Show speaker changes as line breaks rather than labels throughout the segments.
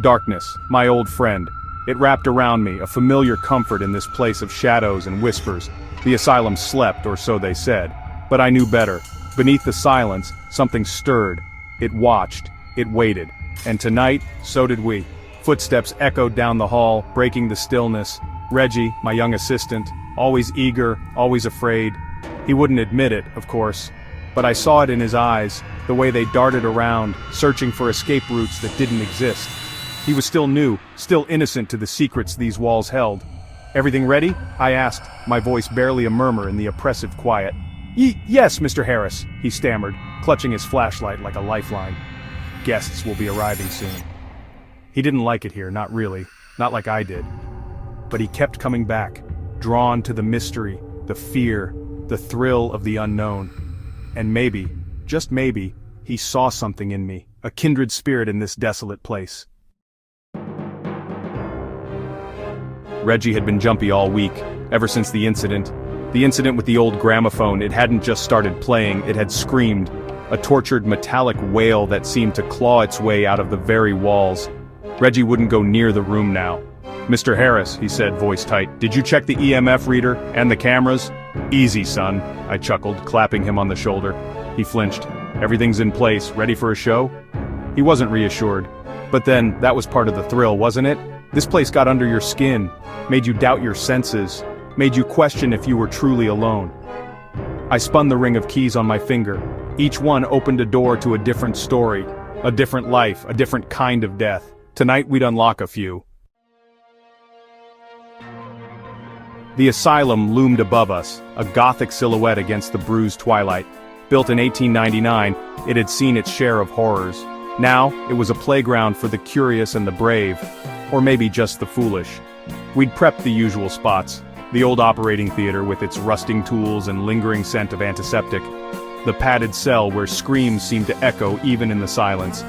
Darkness, my old friend. It wrapped around me, a familiar comfort in this place of shadows and whispers. The asylum slept, or so they said. But I knew better. Beneath the silence, something stirred. It watched. It waited. And tonight, so did we. Footsteps echoed down the hall, breaking the stillness. Reggie, my young assistant, always eager, always afraid. He wouldn't admit it, of course. But I saw it in his eyes, the way they darted around, searching for escape routes that didn't exist. He was still new, still innocent to the secrets these walls held. "Everything ready?" I asked, my voice barely a murmur in the oppressive quiet. Yes, Mr. Harris," he stammered, clutching his flashlight like a lifeline. "Guests will be arriving soon." He didn't like it here, not really, not like I did. But he kept coming back, drawn to the mystery, the fear, the thrill of the unknown. And maybe, just maybe, he saw something in me, a kindred spirit in this desolate place. Reggie had been jumpy all week, ever since the incident. The incident with the old gramophone. It hadn't just started playing, it had screamed. A tortured metallic wail that seemed to claw its way out of the very walls. Reggie wouldn't go near the room now. "Mr. Harris," he said, voice tight, "did you check the EMF reader and the cameras?" "Easy, son," I chuckled, clapping him on the shoulder. He flinched. "Everything's in place, ready for a show?" He wasn't reassured. But then, that was part of the thrill, wasn't it? This place got under your skin, made you doubt your senses, made you question if you were truly alone. I spun the ring of keys on my finger. Each one opened a door to a different story, a different life, a different kind of death. Tonight we'd unlock a few. The asylum loomed above us, a gothic silhouette against the bruised twilight. Built in 1899, it had seen its share of horrors. Now, it was a playground for the curious and the brave, or maybe just the foolish. We'd prepped the usual spots. The old operating theater with its rusting tools and lingering scent of antiseptic. The padded cell where screams seemed to echo even in the silence.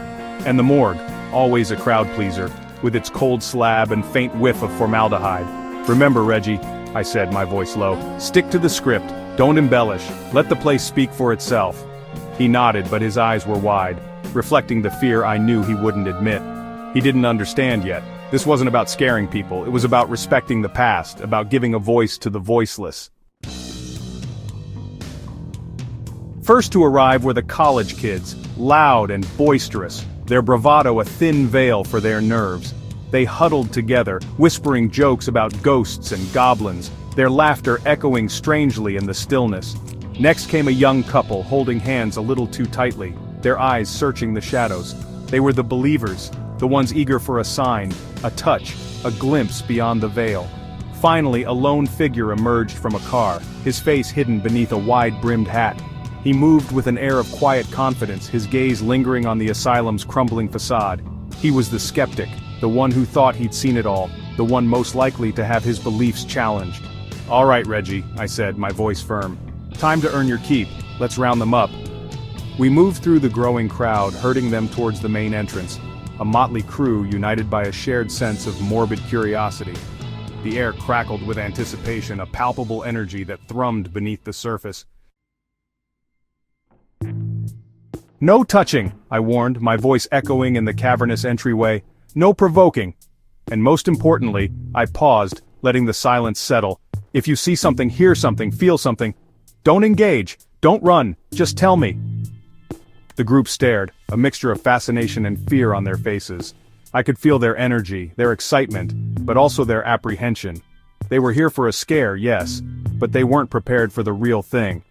And the morgue, always a crowd pleaser, with its cold slab and faint whiff of formaldehyde. "Remember, Reggie," I said, my voice low, "stick to the script, don't embellish, let the place speak for itself." He nodded, but his eyes were wide, reflecting the fear I knew he wouldn't admit. He didn't understand yet. This wasn't about scaring people, it was about respecting the past, about giving a voice to the voiceless. First to arrive were the college kids, loud and boisterous, their bravado a thin veil for their nerves. They huddled together, whispering jokes about ghosts and goblins, their laughter echoing strangely in the stillness. Next came a young couple holding hands a little too tightly, their eyes searching the shadows. They were the believers, the ones eager for a sign, a touch, a glimpse beyond the veil. Finally, a lone figure emerged from a car, his face hidden beneath a wide-brimmed hat. He moved with an air of quiet confidence, his gaze lingering on the asylum's crumbling facade. He was the skeptic, the one who thought he'd seen it all, the one most likely to have his beliefs challenged. "All right, Reggie," I said, my voice firm. "Time to earn your keep, let's round them up." We moved through the growing crowd, herding them towards the main entrance. A motley crew united by a shared sense of morbid curiosity. The air crackled with anticipation, a palpable energy that thrummed beneath the surface. "No touching," I warned, my voice echoing in the cavernous entryway. "No provoking." And most importantly, I paused, letting the silence settle. "If you see something, hear something, feel something, don't engage, don't run, just tell me." The group stared, a mixture of fascination and fear on their faces. I could feel their energy, their excitement, but also their apprehension. They were here for a scare, yes, but they weren't prepared for the real thing.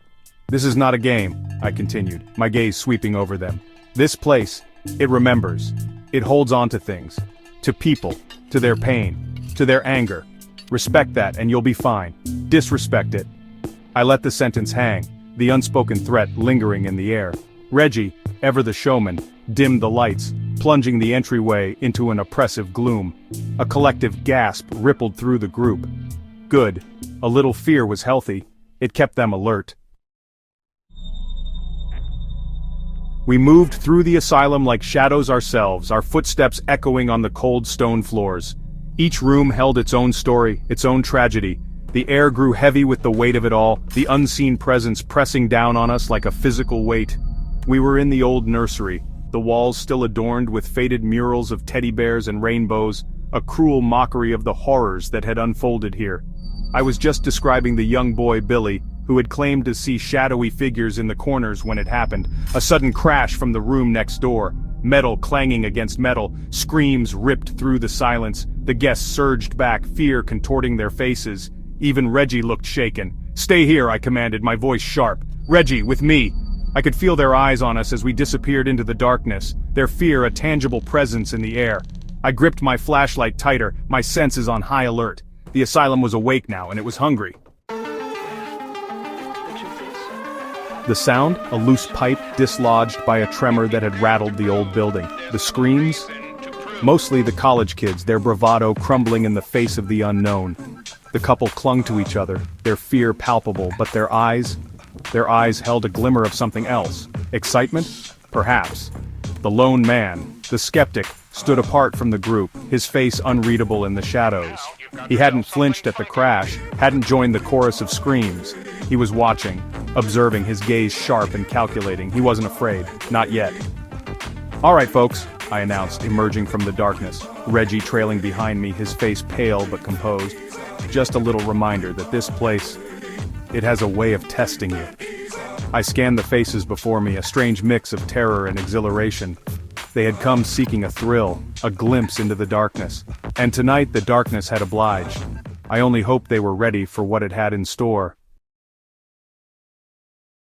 "This is not a game," I continued, my gaze sweeping over them. "This place, it remembers. It holds on to things. To people, to their pain, to their anger. Respect that and you'll be fine. Disrespect it." I let the sentence hang, the unspoken threat lingering in the air. Reggie, ever the showman, dimmed the lights, plunging the entryway into an oppressive gloom. A collective gasp rippled through the group. Good. A little fear was healthy. It kept them alert. We moved through the asylum like shadows ourselves, our footsteps echoing on the cold stone floors. Each room held its own story, its own tragedy. The air grew heavy with the weight of it all, the unseen presence pressing down on us like a physical weight. We were in the old nursery, the walls still adorned with faded murals of teddy bears and rainbows, a cruel mockery of the horrors that had unfolded here. I was just describing the young boy Billy, who had claimed to see shadowy figures in the corners when it happened. A sudden crash from the room next door, metal clanging against metal, screams ripped through the silence. The guests surged back, fear contorting their faces. Even Reggie looked shaken. "Stay here," I commanded, my voice sharp. "Reggie, with me." I could feel their eyes on us as we disappeared into the darkness, their fear a tangible presence in the air. I gripped my flashlight tighter, my senses on high alert. The asylum was awake now, and it was hungry. The sound, a loose pipe dislodged by a tremor that had rattled the old building. The screams, mostly the college kids, their bravado crumbling in the face of the unknown. The couple clung to each other, their fear palpable, but their eyes held a glimmer of something else. Excitement? Perhaps. The lone man, the skeptic, stood apart from the group, his face unreadable in the shadows. He hadn't flinched at the crash, hadn't joined the chorus of screams. He was watching, observing, his gaze sharp and calculating. He wasn't afraid, not yet. "All right, folks," I announced, emerging from the darkness, Reggie trailing behind me, his face pale but composed. "Just a little reminder that this place, it has a way of testing you." I scanned the faces before me, a strange mix of terror and exhilaration. They had come seeking a thrill, a glimpse into the darkness. And tonight the darkness had obliged. I only hoped they were ready for what it had in store.